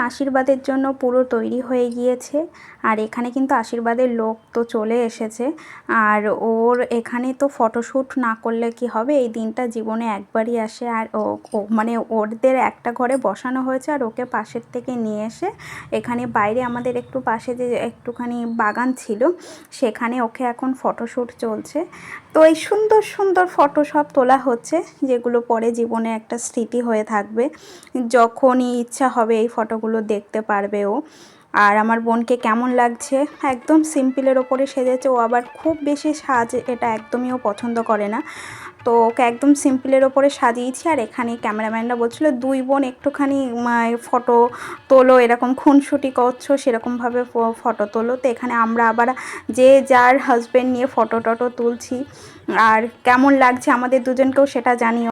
আশীর্বাদের জন্য পুরো তৈরি হয়ে গিয়েছে। আর এখানে কিন্তু আশীর্বাদের লোক তো চলে এসেছে। আর ওর এখানে তো ফটোশ্যুট না করলে কি হবে, এই দিনটা জীবনে একবারই আসে। আর মানে ওদের একটা ঘরে বসানো হয়েছে আর ওকে পাশের থেকে নিয়ে এসে এখানে বাইরে আমাদের একটু পাশে যে একটুখানি বাগান ছিল সেখানে ওকে এখন ফটোশ্যুট চলছে। তো এই সুন্দর সুন্দর ফটো সব তোলা হচ্ছে, যেগুলো পরে জীবনে একটা স্মৃতি হয়ে থাকবে। যখনই ইচ্ছা হবে এই ফটোগুলো দেখতে পারবে ও। আর আমার বোনকে কেমন লাগছে, একদম সিম্পলের ওপরে সেজেছে। ও আবার খুব বেশি সাজ এটা একদমই ও পছন্দ করে না, তো ওকে একদম সিম্পলের ওপরে সাজিয়েছি। আর এখানে ক্যামেরাম্যানরা বলছিল দুই বোন একটুখানি ফটো তোলো, এরকম খুনসুটি করছো সেরকমভাবে ফটো তোলো। তো এখানে আমরা আবার যে যার হাজব্যান্ড নিয়ে ফটো টটো তুলছি। আর কেমন লাগছে আমাদের দুজনকেও সেটা জানিও।